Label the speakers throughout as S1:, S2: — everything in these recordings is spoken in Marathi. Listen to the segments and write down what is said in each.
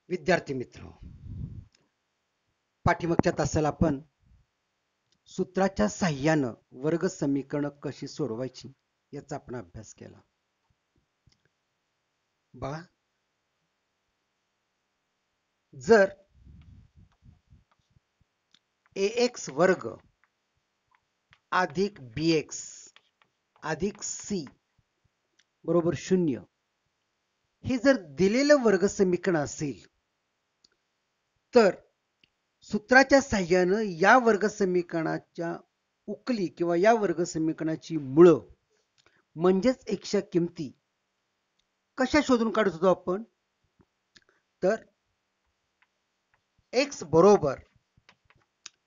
S1: विद्यार्थी मित्र, पाठीमागच्या तासाला आपण सूत्राच्या साह्यानं वर्ग समीकरण कशी सोडवायची याचा आपण अभ्यास केला. बघा, जर ax वर्ग अधिक bx अधिक c बरोबर 0 हे जर दिलेलं वर्ग समीकरण असेल तर सूत्राच्या साह्यानं या वर्ग समीकरणाच्या उकली किंवा या वर्ग समीकरणाची मुळं म्हणजेच एक्सच्या किमती कशा शोधून काढत होतो आपण. तर x बरोबर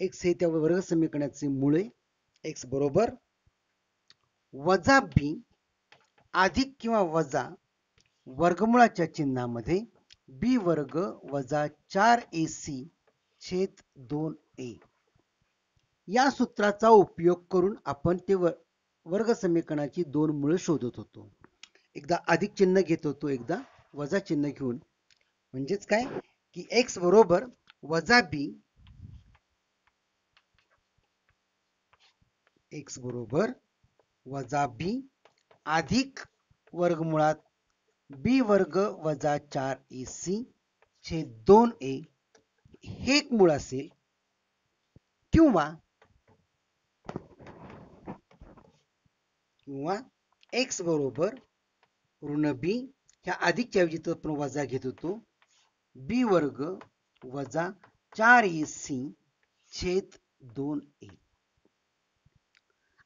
S1: x हे त्या वर्ग समीकरणाचे मुळे x बरोबर वजा b अधिक किंवा वजा वर्गमुळाच्या चिन्हामध्ये b वर्ग वजा 4ac छेद 2a या सूत्राचा उपयोग करून आपण ते वर्ग समीकरणाची दोन मुळे शोधत होतो. एकदा अधिक चिन्ह घेत होतो, एकदा वजा चिन्ह घेऊन, म्हणजेच काय की x बरोबर वजा b x बरोबर वजा b अधिक वर्गमुळात b वर्ग वजा 4ac छेद 2a हे एक मूळ असेल, किंवा x बरोबर ऋण b ह्या अधिकच्या ऐवजी आपण वजा घेत होतो b वर्ग वजा 4ac छेद 2a.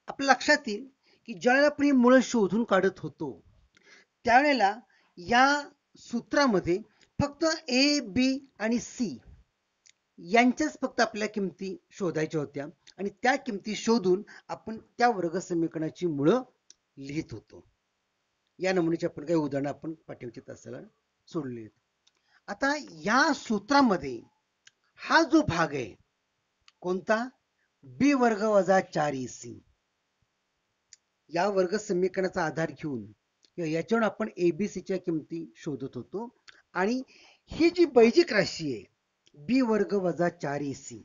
S1: आपल्या लक्षात येईल की ज्यावेळेला आपण ही मुळे शोधून काढत होतो त्यावेळेला या सूत्रामध्ये फक्त a b आणि c यांच्याच फक्त आपल्या किमती शोधायच्या होत्या आणि त्या किमती शोधून आपण त्या वर्ग समीकरणाची मुळं लिहित होतो. या नमुन्याची आपण काही उदाहरणं आपण पाठवण्याच्या तासाला सोडली आहेत. आता या सूत्रामध्ये हा जो भाग आहे कोणता, b वर्ग वजा 4ac, या वर्ग समीकरणाचा आधार घेऊन याच्यावर आपण एबीसीच्या किमती शोधत होतो आणि ही जी बैजिक राशी आहे b वर्ग वजा 4ac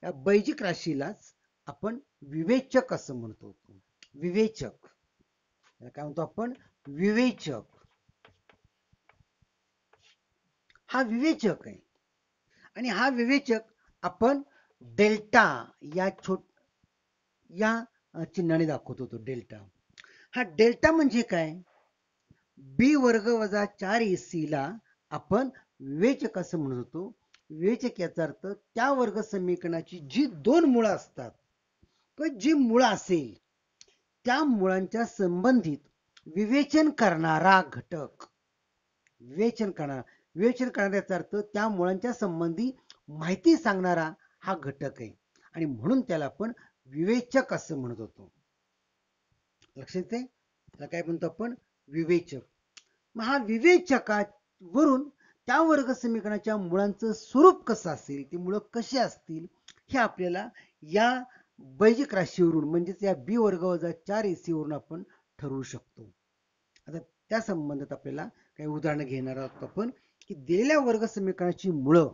S1: या बैजिक राशीलाच आपण विवेचक असं म्हणतो. विवेचक काय म्हणतो आपण, विवेचक. हा विवेचक आहे आणि हा विवेचक आपण डेल्टा या चिन्हाने दाखवत होतो. डेल्टा हा डेल्टा म्हणजे काय, b वर्ग वजा 4ac ला आपण विवेचक असं म्हणत होतो. विवेचक याचा अर्थ त्या वर्ग समीकरणाची जी दोन मुळं असतात किंवा जी मुळं असेल त्या मुळांच्या संबंधित विवेचन करणारा घटक. विवेचन करणाऱ्याचा अर्थ त्या मुळांच्या संबंधी माहिती सांगणारा हा घटक आहे आणि म्हणून त्याला आपण विवेचक असं म्हणत होतो. लक्षात येते, त्याला काय म्हणतो आपण, विवेचक. मग हा विवेचकावरून त्या वर्ग समीकरणाच्या मुळांचं स्वरूप कसं असेल, ती मुळं कशी असतील हे आपल्याला या बैजिक राशीवरून म्हणजेच या b वर्ग वजा 4ac वरून आपण ठरवू शकतो. आता त्या संबंधात आपल्याला काही उदाहरणं घेणार आहोत आपण की दिलेल्या वर्ग समीकरणाची मुळं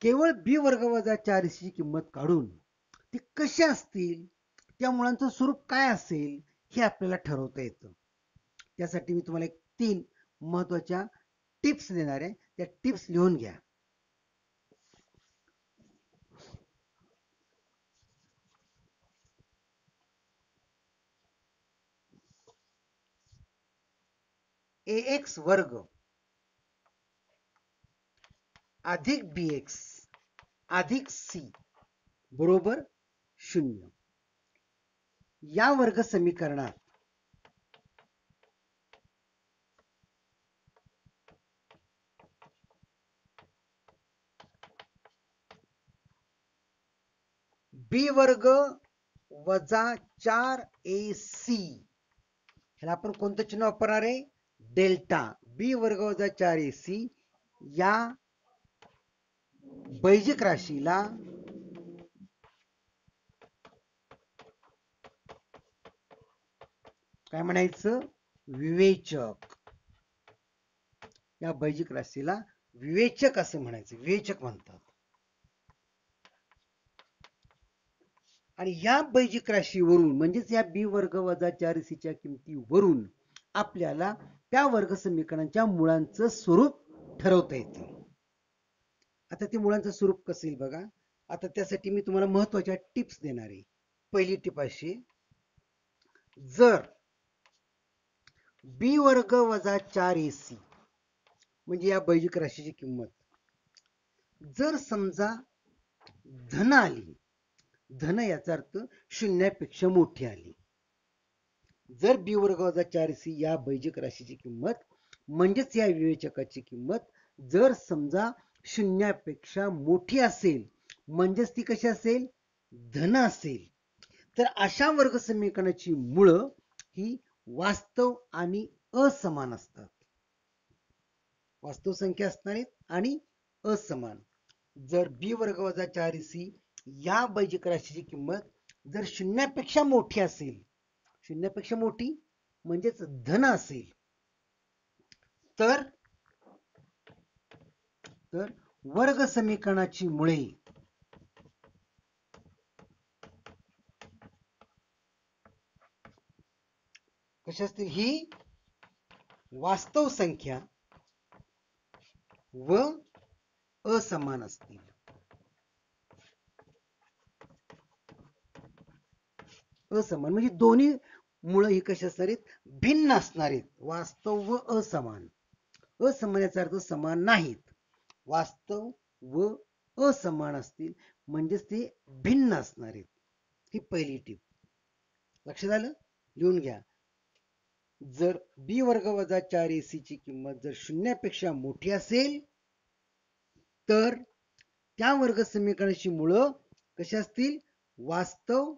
S1: केवळ b वर्ग वजा 4ac ची किंमत काढून ती कशी असतील, त्या मुळांचं स्वरूप काय असेल हे आपल्याला ठरवता येतं. त्यासाठी मी तुम्हाला एक 3 महत्वाच्या टिप्स देणार आहे, त्या टिप्स लिहून घ्या. ax वर्ग अधिक bx अधिक c बरोबर 0 या वर्ग समीकरणात b वर्ग वजा 4ac ह्याला आपण कोणतं चिन्ह वापरणार आहे, डेल्टा. b वर्ग वजा 4ac या बैजिक राशीला काय म्हणायचं, विवेचक. या बैजिक राशीला विवेचक असं म्हणायचं, विवेचक म्हणतात. आणि या बैजिक राशीवरून म्हणजेच या बी वर्ग वजा 4ac च्या किमतीवरून आपल्याला त्या वर्ग समीकरणाच्या मुळांचं स्वरूप ठरवता येतं. आता ते मुळांचं स्वरूप कसं येईल बघा. आता त्यासाठी मी तुम्हाला महत्वाच्या टिप्स देणार आहे. पहिली टिप अशी, जर बी वर्ग वजा 4ac म्हणजे या बैजिक राशीची किंमत जर समजा धन आली, धन याचा अर्थ शून्यापेक्षा मोठी आली. जर बी वर्ग वजा 4ac या बैजिक राशीची किंमत म्हणजेच या विवेचकाची किंमत जर समजा शून्यापेक्षा मोठी असेल, म्हणजेच ती कशी असेल, धन असेल, तर अशा वर्ग समीकरणाची मुळं ही वास्तव आणि असमान असतात. वास्तव संख्या असणार आहेत आणि असमान. जर बी वर्ग वजा 4ac या बैजिक राशीची किंमत जर शून्यापेक्षा मोठी असेल, शून्यापेक्षा मोठी म्हणजेच धन असेल, तर वर्ग समीकरणाची मुळे कशी असतील, ही वास्तव संख्या व असमान असतील. असमान म्हणजे दोन्ही मुळे ही कशी असणार आहेत, भिन्न असणार आहेत. वास्तव व असमान. असमान याचा अर्थ समान नाहीत. वास्तव व असमान असतील म्हणजेच ते भिन्न असणार आहेत. ही पहिली टीप. लक्षात आलं? लिहून घ्या. जर बी वर्ग वजा 4ac ची किंमत जर शून्यापेक्षा मोठी असेल, तर त्या वर्ग समीकरणाची मुळं कशी असतील, वास्तव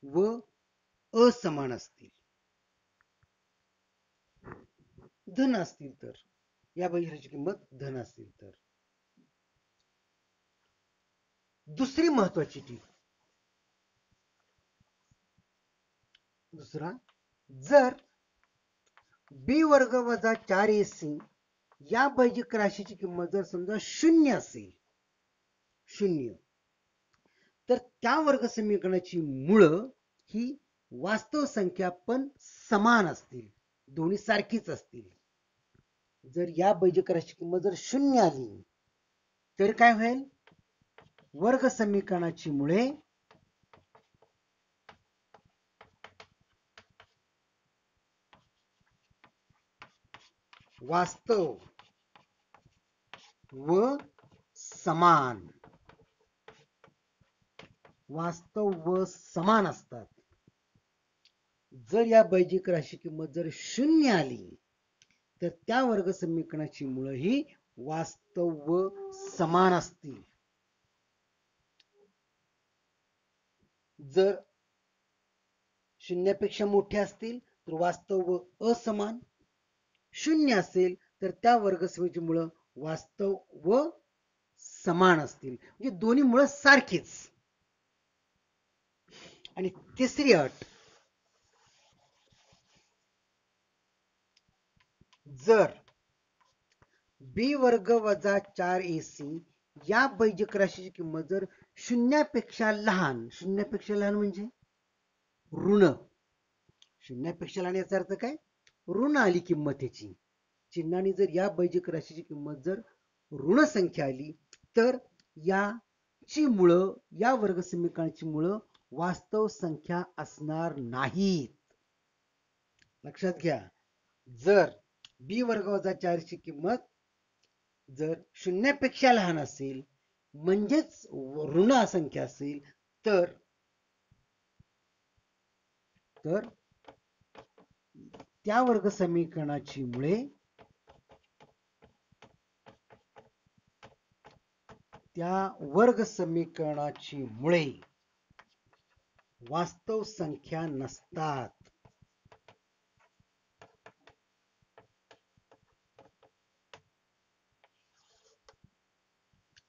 S1: व असमान असतील. धन असतील तर, या बैजिकाची किंमत धन असतील तर. दुसरी महत्वाची टीप, दुसरा, जर बी वर्ग वजा 4ac या बैजिक राशीची किंमत जर समजा शून्य असेल, शून्य, तर त्या वर्ग समीकरणाची मुळं ही वास्तव संख्या पण समान असतील, दोन्ही सारखीच असतील. जर या बैजिक राशीची किंमत जर शून्य आली, तर काय होईल, वर्ग समीकरणाची मुळे वास्तव व समान, वास्तव व समान असतात. जर या बैजिक राशी किंमत जर शून्य आली, तर त्या वर्ग समीकरणाची मुळे ही वास्तव व समान असतील. जर शून्यापेक्षा मोठे असतील तर वास्तव व असमान, शून्य असेल तर त्या वर्ग समीकरणाची मुळे वास्तव व समान असतील, म्हणजे दोन्ही मुळे सारखीच. आणि तिसरी अट, जर बी वर्ग वजा 4ac या बैजिक राशीची किंमत जर शून्यापेक्षा लहान, शून्यापेक्षा लहान म्हणजे ऋण, शून्यापेक्षा लहान याचा अर्थ काय, ऋण आली किंमत याची, चिन्हाने जर या बैजिक राशीची किंमत जर ऋण संख्या आली, तर याची मुळं, या वर्ग समीकरणाची मुळं वास्तव संख्या असणार नाहीत. लक्षात घ्या. जर बी वर्ग वजा 4 ची किंमत जर शून्यापेक्षा लहान असेल, म्हणजेच ऋण संख्या असेल, तर त्या वर्ग समीकरणाची मुळे वास्तव संख्या नसतात.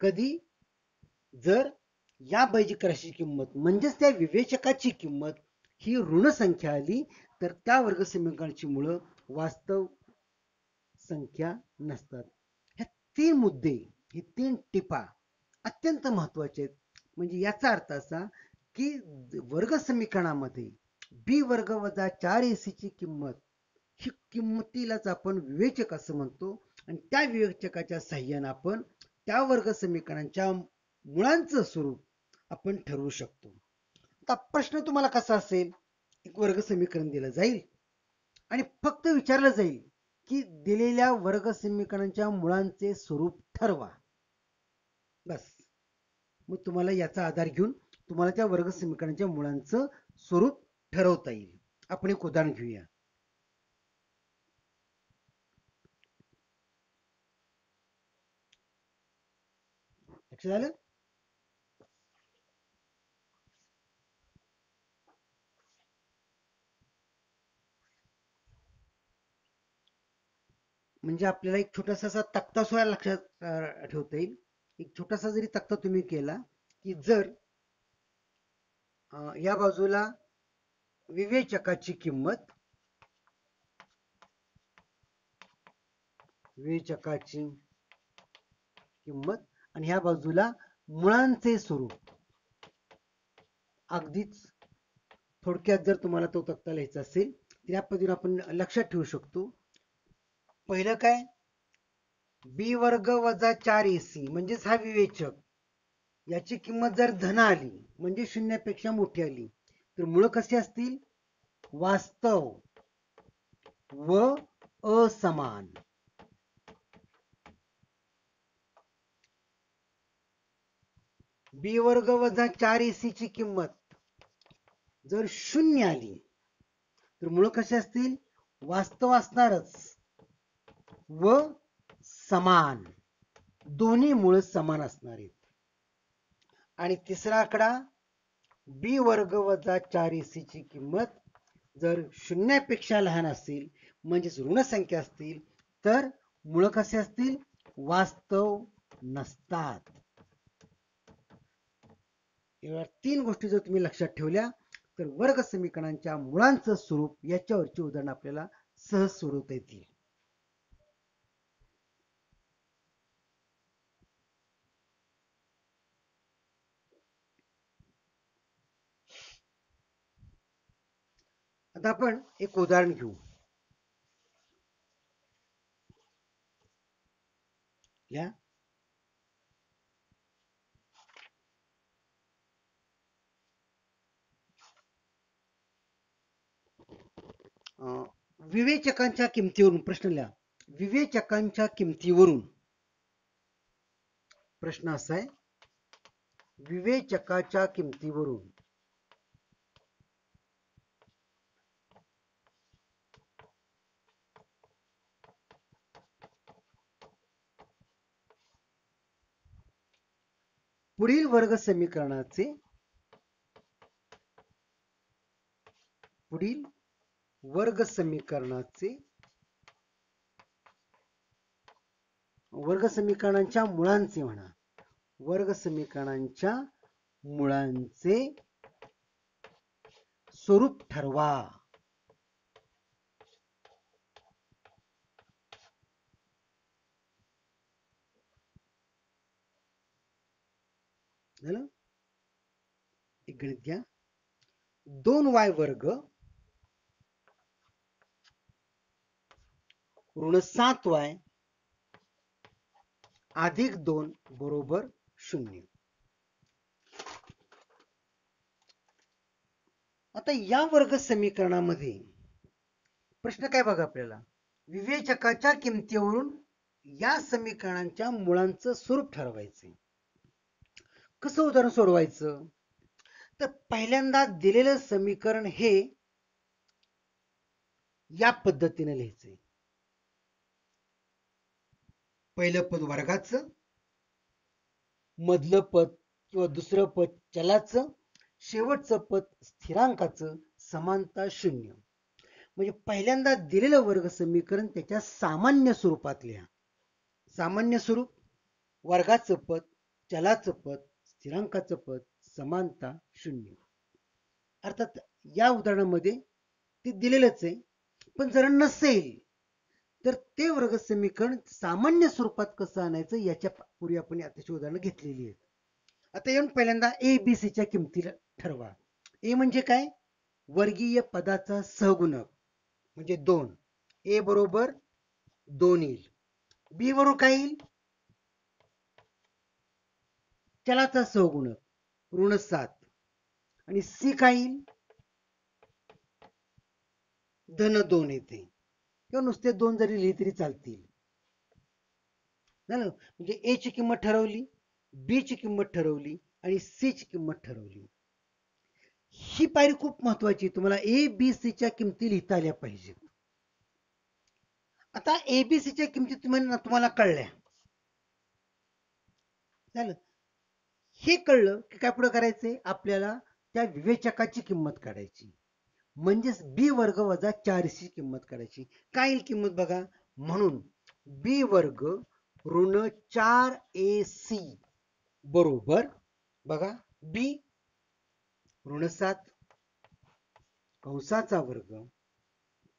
S1: कधी, जर या बैजिक राशीची किंमत म्हणजेच त्या विवेचकाची किंमत ही ऋण संख्या आली, तर त्या वर्ग समीकरणाची मुळे वास्तव संख्या नसतात. हे तीन मुद्दे, हे तीन टिपा अत्यंत महत्वाचे आहेत. म्हणजे याचा अर्थ असा की वर्ग समीकरणामध्ये बी वर्ग वजा 4ac ची किंमत, ही किंमतीलाच आपण विवेचक असं म्हणतो आणि त्या विवेचकाच्या साहाय्याने आपण त्या वर्ग समीकरणांच्या मुळांचं स्वरूप आपण ठरवू शकतो. आता प्रश्न तुम्हाला कसा असेल, एक वर्ग समीकरण दिलं जाईल आणि फक्त विचारलं जाईल की दिलेल्या वर्ग समीकरणांच्या मुळांचे स्वरूप ठरवा, बस. मग तुम्हाला याचा आधार घेऊन तुम्हाला त्या वर्ग समीकरणाच्या मुळांचं स्वरूप ठरवता येईल. आपण एक उदाहरण घेऊया. लक्षात आलं? म्हणजे आपल्याला एक छोटासा असा तक्ता सुद्धा लक्षात ठेवता येईल. एक छोटासा जरी तक्ता तुम्ही केला की जर या बाजूला विवेचकाची किंमत, आणि ह्या बाजूला मुळांचे स्वरूप, अगदीच थोडक्यात जर तुम्हाला तो तक्ता लिहायचा असेल तर या पद्धतीने आपण लक्षात ठेवू शकतो. पहिलं काय, बी वर्ग वजा 4ac म्हणजेच हा विवेचक, याची किंमत जर धन आली म्हणजे शून्यापेक्षा मोठी आली तर मुळ कसे असतील, वास्तव व असमान. बी वर्ग वजा 4ac ची किंमत जर शून्य आली तर मुळ कसे असतील, वास्तव असणारच व समान, दोन्ही मूळ समान असणार आहेत. आणि तिसरा आकडा, बी वर्ग वजा 4ac ची किंमत जर शून्यापेक्षा लहान असेल म्हणजेच ऋण संख्या असतील तर मूळ कसे असतील, वास्तव नसतात. या तीन गोष्टी जर तुम्ही लक्षात ठेवल्या तर वर्ग समीकरणांच्या मुळांचं स्वरूप याच्यावरची उदाहरण आपल्याला सहज सोडवता येतील. आता आपण एक उदाहरण घेऊ. या विवेचकांच्या किमतीवरून प्रश्न लिहा. विवेचकांच्या किमतीवरून प्रश्न असा आहे, विवेचकाच्या किमतीवरून पुढील वर्ग समीकरणाचे वर्ग समीकरणांच्या मुळांचे म्हणा, वर्ग समीकरणांच्या मुळांचे स्वरूप ठरवा. झालं? एक गणित घ्या. 2y वर्ग ऋण 7y अधिक 2 बरोबर 0. आता या वर्ग समीकरणामध्ये प्रश्न काय बघा आपल्याला, विवेचकाच्या किमतीवरून या समीकरणांच्या मुळांचं स्वरूप ठरवायचं. कसं उदाहरण सोडवायचं, तर पहिल्यांदा दिलेलं समीकरण हे या पद्धतीने लिहायचंय. पहिलं पद वर्गाचं, मधलं पद किंवा दुसरं पद चलाचं, शेवटचं पद स्थिरांकाचं, समानता 0. म्हणजे पहिल्यांदा दिलेलं वर्ग समीकरण त्याच्या सामान्य स्वरूपात लिहा. सामान्य स्वरूप, वर्गाचं पद, चलाचं पद, स्थिरांकाचं पद, समानता 0. अर्थात या उदाहरणामध्ये ते दिलेलंच आहे, पण जर नसेल तर ते वर्ग समीकरण सामान्य स्वरूपात कसं आणायचं याच्या पूर्वी आपण त्याची उदाहरणं घेतलेली आहेत. आता येऊन पहिल्यांदा ए बी सी च्या किमतीला ठरवा. ए म्हणजे काय? वर्गीय पदाचा सहगुणक म्हणजे 2. ए बरोबर 2 येईल. बी बरोबर काय येईल? चलाचा सहगुणक ऋण 7. आणि सी काय येईल? धन 2 येते किंवा नुसते 2 जरी लिहिले तरी चालतील. झालं म्हणजे ए ची किंमत ठरवली, बी ची किंमत ठरवली आणि सी ची किंमत ठरवली. ही पायरी खूप महत्वाची. तुम्हाला ए बी सी च्या किमती लिहिता आल्या पाहिजेत. आता ए बी सी च्या किमती तुम्हाला कळल्या. झालं. हे कळलं की काय पुढे करायचंय? आपल्याला त्या विवेचकाची किंमत काढायची. म्हणजेच बी वर्ग वजा 4ची किंमत काढायची. काय येईल किंमत बघा? म्हणून बी वर्ग ऋण 4ac बरोबर बघा बी ऋण 7 कंसाचा वर्ग.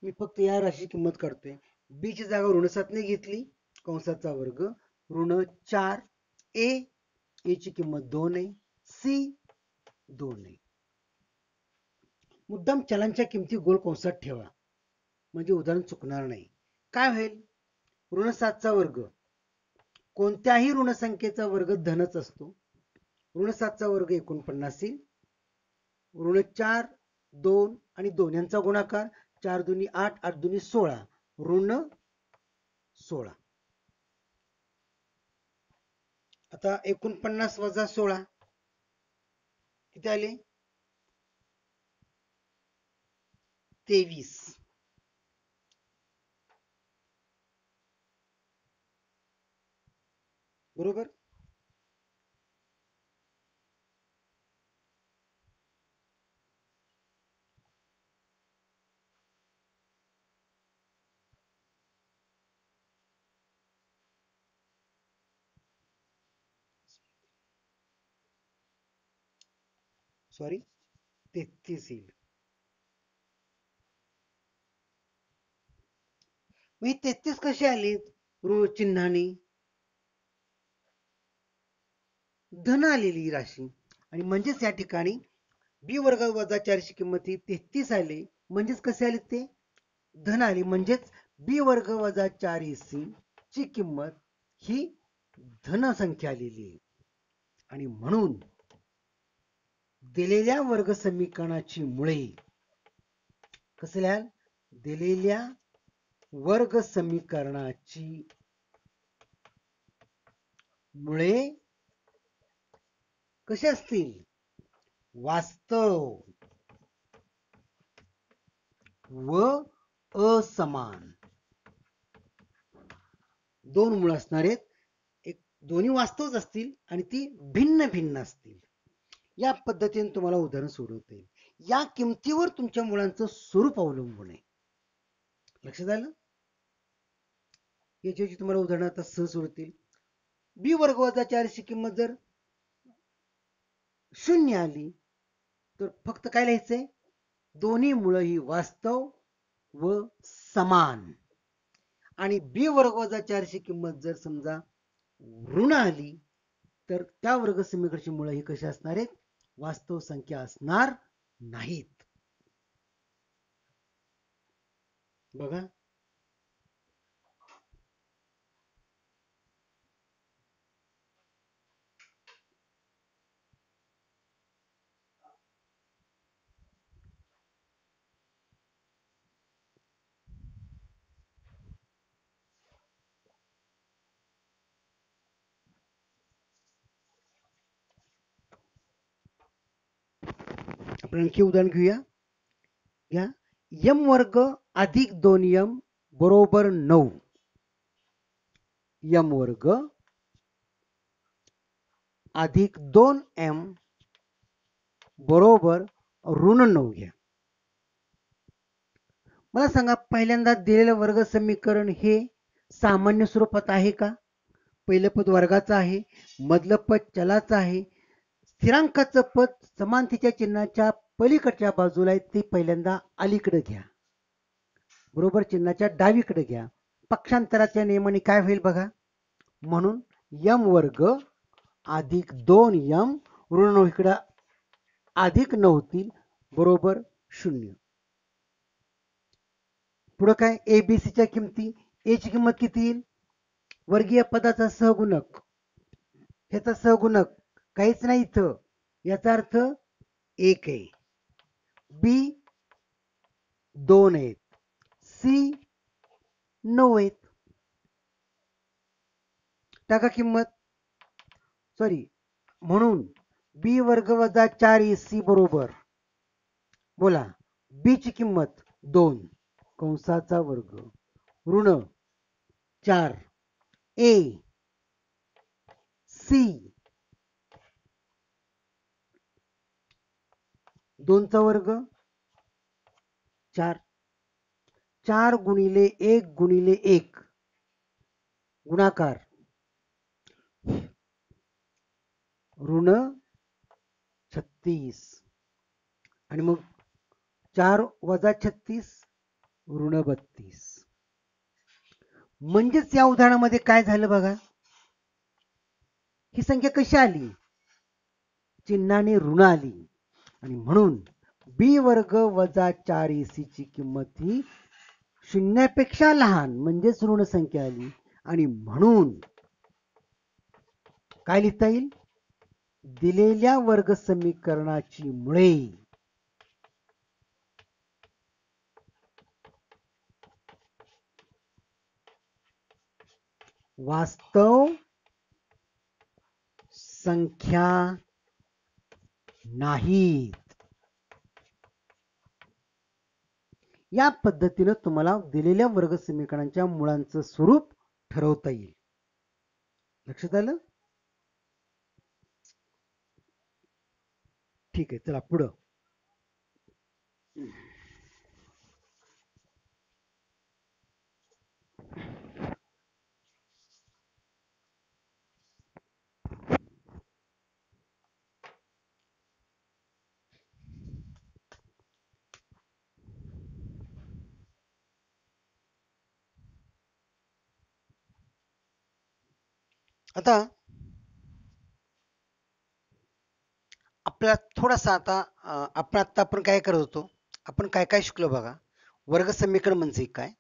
S1: मी फक्त या राशी किंमत काढतोय. बी ची जागा ऋण 7 ने घेतली, कंसाचा वर्ग ऋण 4a, ए ची किंमत 2 आहे, सी 2 आहे. मुद्दाम चलांच्या किमती गोल कंसात ठेवा म्हणजे उदाहरण चुकणार नाही. काय होईल? ऋण 7 चा वर्ग कोणत्याही ऋण संख्येचा वर्ग धनच असतो. ऋण 7 चा वर्ग 49 येईल. ऋण 4 2 आणि 2 यांचा गुणाकार 4 दुनी 8 8 दुनी 16 ऋण 16. आता 49 वजा 16 किती आले? 23. बरोबर. सॉरी 33 येईल. मी 33 कशी आली? ऋण चिन्हाने धन आलेली राशी आणि म्हणजेच या ठिकाणी बी वर्ग वजा 4ची किंमत ही 33 आली. म्हणजेच कसे आले? ते धन आली. म्हणजेच बी वर्ग वजा 4ac ची किंमत ही धन संख्या आलेली आहे. आणि म्हणून दिलेल्या वर्ग समीकरणाची मुळे कसं लिहाल? दिलेल्या वर्ग समीकरणाची मुळे कसे असतील? वास्तव व असमान. दोन मुळे असणार आहेत. एक दोन्ही वास्तवच असतील आणि ती भिन्न भिन्न असतील. या पद्धतीने तुम्हाला उदाहरण सोडवता येईल. या किमतीवर तुमच्या मुलांचं स्वरूप अवलंबून आहे. लक्षात आलं? याची तुम्हाला उदाहरण आता सहज सोडवतील. बी वर्ग वजा 4ची किंमत जर 0 आली तर फक्त काय लिहायचंय? दोन्ही मुळे ही वास्तव व समान. आणि बी वर्ग वजा 4ची किंमत जर समजा ऋण आली तर त्या वर्ग समीकरणाची मुळे ही कशी असणार आहेत? वास्तव संख्या असणार नाहीत. बघा आपण आणखी उदाहरण घेऊया. घ्या m वर्ग अधिक 2m बरोबर 9. m वर्ग अधिक 2m बरोबर ऋण 9 घ्या. मला सांगा पहिल्यांदा दिलेलं वर्ग समीकरण हे सामान्य स्वरूपात आहे का? पहिलं पद वर्गाचं आहे, मधलं पद चलाचं आहे, स्थिरांकाचं पद समानतेच्या चिन्हाच्या पलीकडच्या बाजूला आहे ते पहिल्यांदा अलीकडे घ्या. बरोबर चिन्हाच्या डावीकडे घ्या. पक्षांतराच्या नियमाने काय होईल बघा. म्हणून यम वर्ग अधिक 2m ऋण इकडं अधिक 9 होतील बरोबर 0. पुढं काय एबीसीच्या किमती. ए ची किंमत किती येईल. वर्गीय पदाचा सहगुणक. ह्याचा सहगुणक काहीच नाही इथं. याचा अर्थ 1 आहे. बी 2 आहेत. सी 9 आहेत. टाका किंमत. सॉरी, म्हणून बी वर्ग वजा 4ac बरोबर. बोला बी ची किंमत 2 कंसाचा वर्ग ऋण 4 ए सी 2 चा वर्ग 4. 4 गुणिले 1 गुणिले 1 गुणाकार ऋण 36 आणि मग 4 वजा 36 ऋण 32. म्हणजेच या उदाहरणामध्ये काय झालं बघा. ही संख्या कशी आली. चिन्हाने ऋण आली आणि म्हणून बी वर्ग वजा 4ac ची किंमत ही शून्यापेक्षा लहान म्हणजेच ऋण संख्या आली आणि म्हणून काय लिहिता येईल. दिलेल्या वर्ग समीकरणाची मुळे वास्तव संख्या नाहीत. या पद्धतीने तुम्हाला दिलेल्या वर्ग समीकरणाच्या मुळांचं स्वरूप ठरवता येईल. लक्षात आलं. ठीक आहे, चला पुढं. आता आपल्याला थोडासा आता आपण काय करत होतो. आपण काय काय शिकलो बघा. वर्ग समीकरण म्हणजे काय.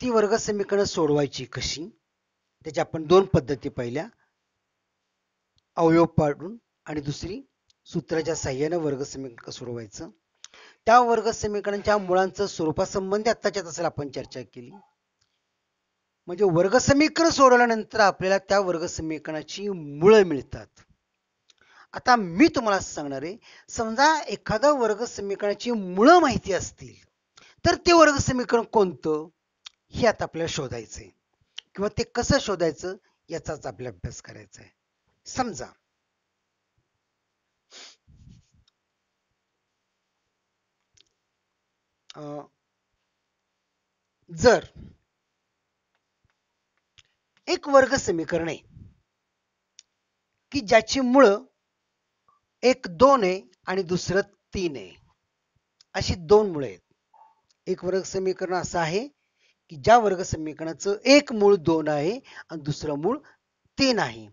S1: ती वर्ग समीकरण सोडवायची कशी. त्याच्या आपण 2 पद्धती पाहिल्या. अवयव पाडून आणि दुसरी सूत्राच्या साहाय्याने वर्ग समीकरण सोडवायचं. त्या वर्ग समीकरणाच्या मुळांचं स्वरूपासंबंधी आत्ताच्या तासाला आपण चर्चा केली. म्हणजे वर्ग समीकरण सोडवल्यानंतर आपल्याला त्या वर्ग समीकरणाची मुळं मिळतात. आता मी तुम्हाला सांगणार आहे. समजा एखादा वर्ग समीकरणाची मुळं माहिती असतील तर ते वर्ग समीकरण कोणतं हे आता आपल्याला शोधायचंय किंवा ते कसं शोधायचं याचाच आपल्याला अभ्यास करायचा आहे. समजा जर एक वर्ग समीकरण आहे की ज्याची मुळं 1 2 आहे आणि दुसरं 3 आहे. अशी 2 मुळे आहेत. एक वर्ग समीकरण असं आहे की ज्या वर्ग समीकरणाचं एक मूळ 2 आहे आणि दुसरं मूळ 3 आहे.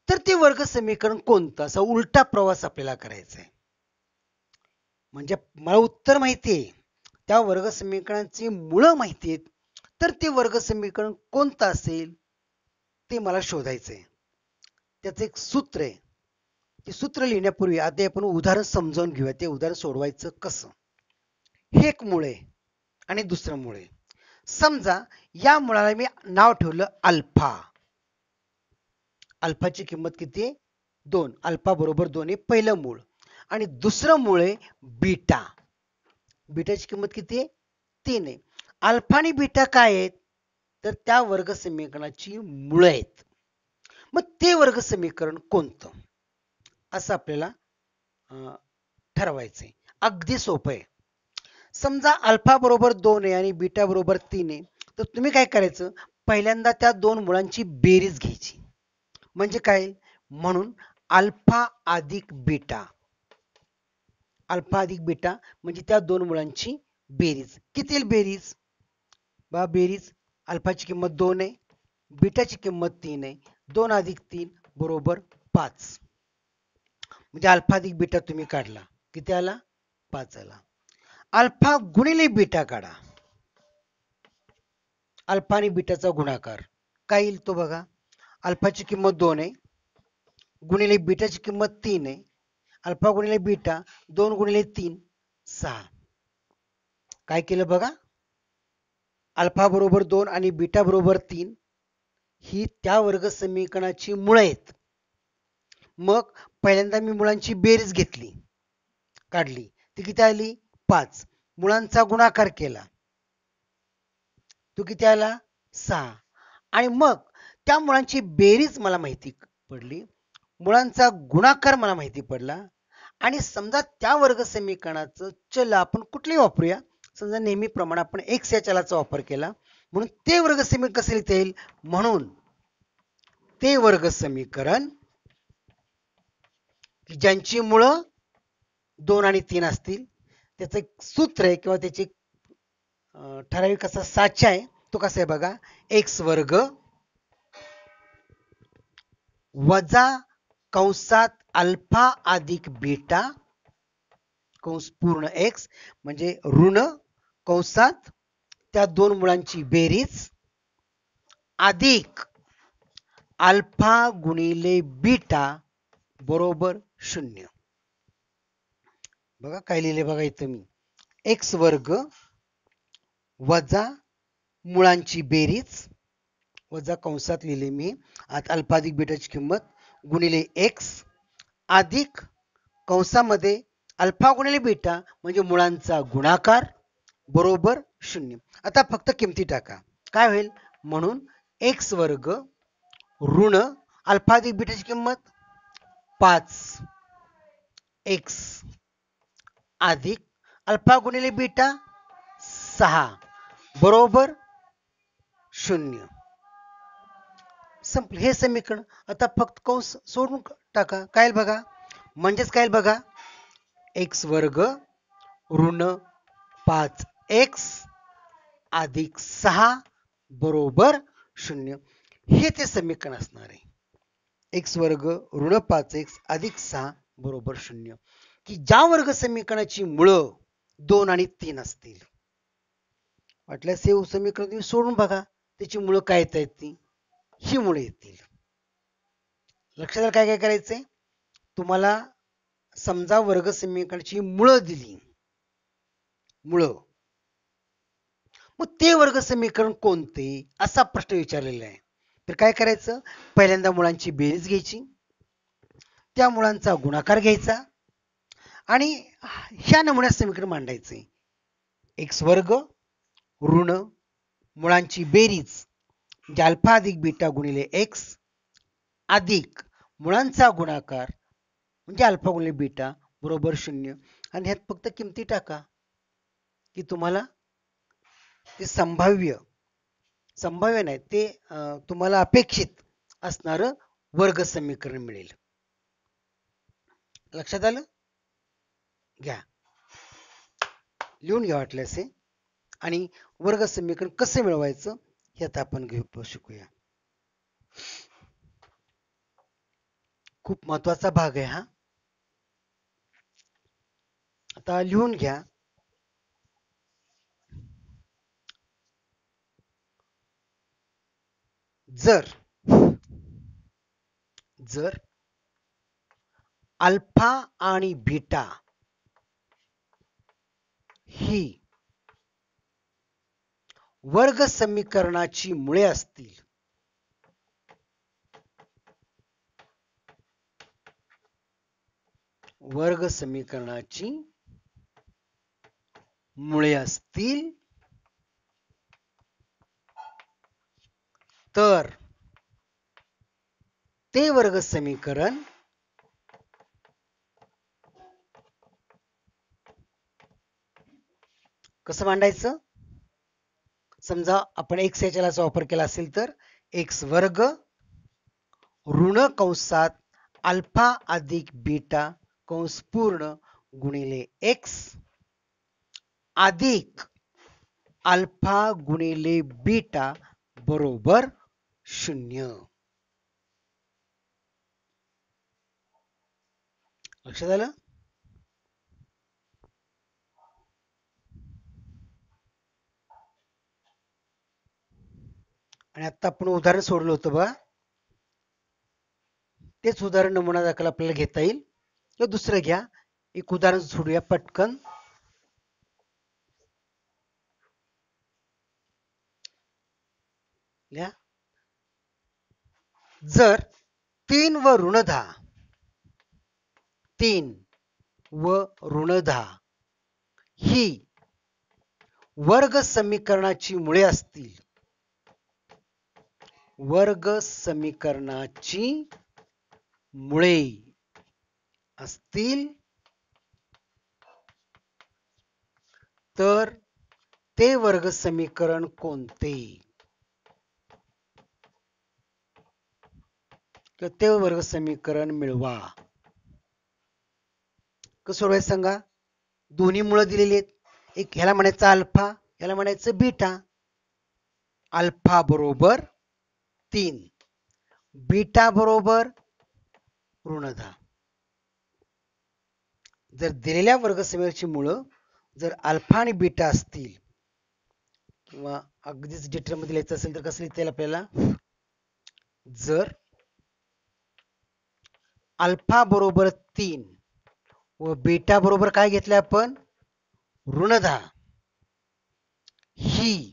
S1: तर ते वर्ग समीकरण कोणतं. असा उलटा प्रवास आपल्याला करायचा आहे. म्हणजे मला उत्तर माहिती आहे, त्या वर्ग समीकरणाची मुळं माहिती आहेत, तर ते वर्ग समीकरण कोणतं असेल ते मला शोधायचं आहे. त्याचं एक सूत्र आहे. ते सूत्र लिहिण्यापूर्वी आधी आपण उदाहरण समजावून घेऊया. ते उदाहरण सोडवायचं कसं. हे एक मूळ आहे आणि दुसरं मूळ आहे. समजा या मुळाला मी नाव ठेवलं अल्फा. अल्फाची किंमत किती आहे 2. अल्फा बरोबर 2 आहे पहिलं मूळ आणि दुसरं मूळ आहे बीटा. बीटाची किंमत किती आहे 3 आहे. अल्फा आणि बीटा काय आहेत तर त्या वर्ग समीकरणाची मुळं आहेत. मग ते वर्ग समीकरण कोणतं असं आपल्याला ठरवायचंय. अगदी सोपं आहे. समजा अल्फा बरोबर 2 आहे आणि बीटा बरोबर 3 आहे तर तुम्ही काय करायचं पहिल्यांदा त्या 2 मुळांची बेरीज घ्यायची. म्हणजे काय म्हणून अल्फा अधिक बीटा. अल्फा अधिक बीटा म्हणजे त्या 2 मुळांची बेरीज. किती येईल बेरीज बा बेरीज अल्फाची किंमत 2 आहे, बीटाची किंमत 3 आहे. 2 अधिक 3 बरोबर 5. म्हणजे अल्फा अधिक बीटा तुम्ही काढला, किती आला? 5 आला. अल्फा गुणिले बीटा काढा. अल्फा आणि बीटाचा गुणाकार काय येईल तो बघा. अल्फाची किंमत 2 आहे, गुणिले बीटाची किंमत 3 आहे. अल्फा गुणिले बीटा 2 गुणिले 3 6. काय केलं बघा, अल्फा बरोबर 2 आणि बीटा बरोबर 3 ही त्या वर्ग समीकरणाची मुळे आहेत. मग पहिल्यांदा मी मुळांची बेरीज घेतली, काढली, ती किती आली? 5. मुळांचा गुणाकार केला, तो किती आला? 6. आणि मग त्या मुळांची बेरीज मला माहिती पडली, मुळांचा गुणाकार मला माहिती पडला, आणि समजा त्या वर्ग समीकरणाचं चल आपण कुठलेही वापरूया. समजा नेहमीप्रमाणे आपण x या चलाचा वापर केला, म्हणून ते वर्ग समीकरण कसे लिहिता येईल? म्हणून ते वर्ग समीकरण की ज्यांची मुळं 2 आणि 3 असतील, त्याचं एक सूत्र आहे किंवा त्याची ठराविक असा साचा आहे. तो कसा आहे बघा, x वर्ग वजा कंसात अल्फा अधिक बीटा कंस पूर्ण x म्हणजे ऋण कंसात त्या दोन मुळांची बेरीज अधिक अल्फा गुणिले बीटा बरोबर 0. बघा काय लिहिले बघा इथं मी, x वर्ग वजा मुळांची बेरीज वजा कंसात लिहिले मी आता अल्फा अधिक बीटाची किंमत गुणिले x अधिक कंसामध्ये अल्फा गुणिले बीटा म्हणजे मुळांचा गुणाकार बरोबर 0. आता फक्त किमती टाका, काय होईल? म्हणून x वर्ग ऋण अल्फा अधिक बीटाची किंमत 5 x अधिक अल्फा गुणिले बीटा 6 बरोबर 0. संपले हे समीकरण. आता फक्त कंस सोडून टाका, काय बघा, म्हणजेच काय बघा, x वर्ग ऋण 5x अधिक 6 बरोबर 0. हे ते समीकरण असणार आहे. x वर्ग ऋण 5x अधिक 6 बरोबर 0. की ज्या वर्ग समीकरणाची मुळं 2 आणि 3 असतील, वाटल्यास हे समीकरण तुम्ही सोडून बघा, त्याची मुळं काय येत आहेत, ती ही मुळे येतील. लक्षात काय काय करायचंय तुम्हाला. समजा वर्ग समीकरणाची मुळं दिली, मुळं, मग ते वर्ग समीकरण कोणते असा प्रश्न विचारलेला आहे. तर काय करायचं, पहिल्यांदा मुळांची बेरीज घ्यायची, त्या मुळांचा गुणाकार घ्यायचा आणि ह्या नमुन्यात समीकरण मांडायचे. x वर्ग ऋण मुळांची बेरीज म्हणजे अल्फा अधिक बीटा गुणिले x अधिक मुळांचा गुणाकार म्हणजे अल्फा गुणिले बीटा बरोबर 0. आणि ह्यात फक्त किमती टाका की तुम्हाला ते संभाव्य नाही, ते तुम्हाला अपेक्षित असणारं वर्ग समीकरण मिळेल. लक्षात आलं? घ्या, लिहून घ्या वाटल्यास हे. आणि वर्ग समीकरण कसं मिळवायचं हे आता आपण शिकूया. खूप महत्वाचा भाग आहे हा. आता लिहून घ्या, जर अल्फा आणि बीटा ही वर्ग समीकरणाची मुळे असतील, वर्ग समीकरणाची मुळे असतील तर ते वर्ग समीकरण कसं मांडायचं. समजा आपण x या चलाचा वापर केला असेल तर x वर्ग ऋण कंसात अल्फा अधिक बीटा कंस पूर्ण गुणिले x अधिक अल्फा गुणिले बीटा बरोबर 0. लक्षात आलं? आणि आता आपण उदाहरण सोडलं होतं बघा. तेच उदाहरण नमुना दाखल आपल्याला घेता येईल किंवा दुसरं घ्या. एक उदाहरण सोडूया पटकन. जर 3 व ऋण 10 3 व ऋण 10 ही वर्ग समीकरणाची मुळे असतील, वर्ग समीकरणाची मुळे असतील तर ते वर्ग समीकरण कोणते? ते वर्ग समीकरण मिळवा. कसं सोडवायचं सांगा? दोन्ही मुळे दिलेली आहेत. एक ह्याला म्हणायचं अल्फा, ह्याला म्हणायचं बीटा. अल्फा बरोबर 3, बीटा बरोबर ऋण 10. जर दिलेल्या वर्ग समीकरणाची मुळं जर अल्फा आणि बीटा असतील किंवा अगदीच डिटेल मध्ये लिहायचं असेल तर कसं लिहिता येईल आपल्याला? जर अल्फा बरोबर 3 व बीटा बरोबर काय घेतलं आपण? ऋण 10 ही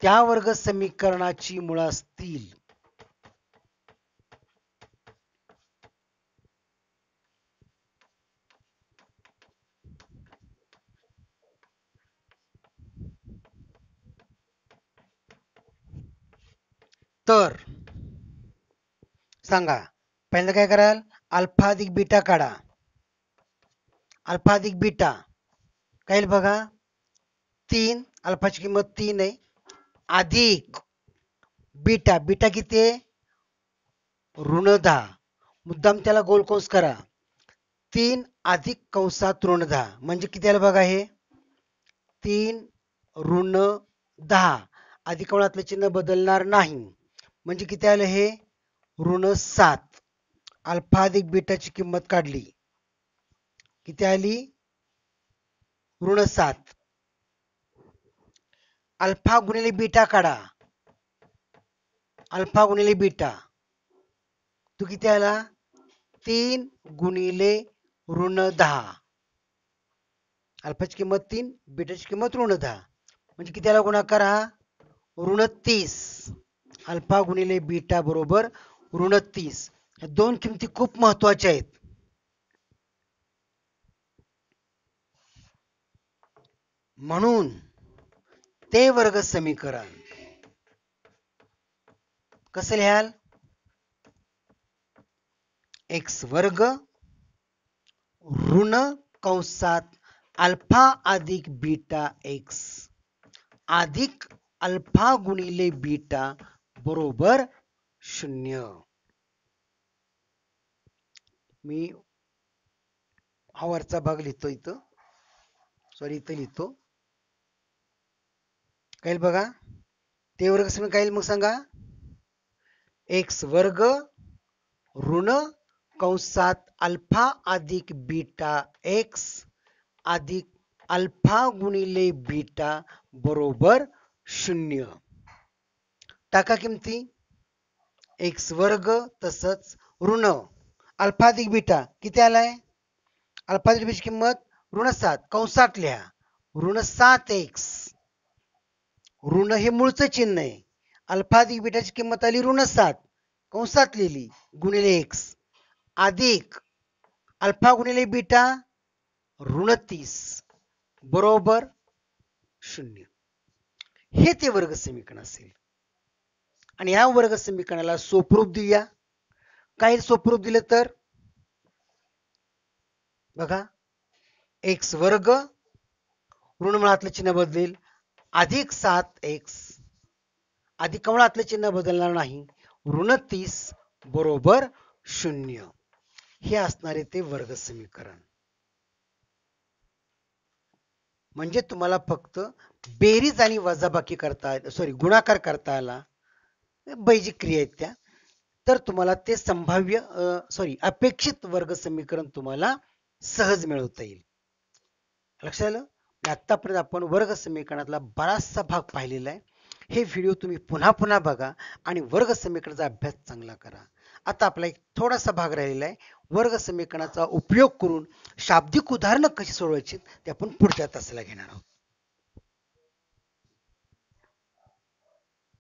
S1: त्या वर्ग समीकरणाची मुळं असतील तर सांगा. पहिल्यांदा काय कराल? अल्फा अधिक बीटा काढा. अल्फा अधिक बीटा काय बघा? 3, अल्फाची किंमत 3 आहे, अधिक बीटा, बीटा किती आहे? ऋण 10. मुद्दाम त्याला गोल कंस करा. 3 अधिक कंसात ऋण 10 म्हणजे किती आलं बघा? हे 3 ऋण 10. अधिक कोणातलं चिन्ह बदलणार नाही म्हणजे किती आलं? हे ऋण 7. अल्फा अधिक बीटाची किंमत काढली, किती आली? ऋण 7. अल्फा गुणिले बीटा काढा. अल्फा गुणिले बीटा तो किती आला? 3 गुणिले ऋण 10. अल्फाची किंमत 3, बीटाची किंमत ऋण 10 म्हणजे किती आला गुणाकार? हा ऋण 30. अल्फा गुणिले बीटा बरोबर ऋण 30. या दोन किमती खूप महत्वाच्या आहेत. म्हणून ते वर्ग समीकरण कसं लिहाल? एक्स वर्ग ऋण कंसात अल्फा अधिक बीटा एक्स अधिक अल्फा गुणिले बीटा बरोबर 0. मी हा वरचा भाग लिहितो इथं, सॉरी इथं लिहितो. काय बघा? ते वर्ग समीकरण काय मग सांगा? एक्स वर्ग ऋण कंसात अल्फा अधिक बीटा एक्स अधिक अल्फा गुणिले बीटा बरोबर 0. टाका किमती. एक्स वर्ग तसंच ऋण अल्फा अधिक बीटा किती आलाय? अल्फा अधिक बीटाची किंमत ऋण 7 कंसात लिहा. ऋण 7x. ऋण हे मूळचं चिन्ह आहे. अल्फा अधिक बीटाची किंमत आली ऋण 7 कंसात लिहिली गुणिले x अधिक अल्फा गुणिले बीटा ऋण 30 बरोबर 0. हे ते वर्ग समीकरण असेल. आणि या वर्ग समीकरणाला सोपरूप देऊया. काय सोपरूप दिलं तर बघा, एक्स वर्ग ऋण मुळातलं चिन्ह बदलेल अधिक 7x अधिक कवळातलं चिन्ह बदलणार नाही ऋण 30 बरोबर 0. हे असणारे ते वर्ग समीकरण. म्हणजे तुम्हाला फक्त बेरीज आणि वजाबाकी करता सॉरी गुणाकार करता आला, बैजिक क्रिया आहेत त्या, तर तुम्हाला ते संभाव्य सॉरी अपेक्षित वर्ग समीकरण तुम्हाला सहज मिळवता येईल. लक्षात आलं? आतापर्यंत आपण वर्ग समीकरणातला बराचसा भाग पाहिलेला आहे. हे व्हिडिओ तुम्ही पुन्हा पुन्हा बघा आणि वर्ग समीकरणाचा अभ्यास चांगला करा. आता आपला एक थोडासा भाग राहिलेला आहे. वर्ग समीकरणाचा उपयोग करून शाब्दिक उदाहरणं कशी सोडवायची ते आपण पुढच्या तासाला घेणार आहोत.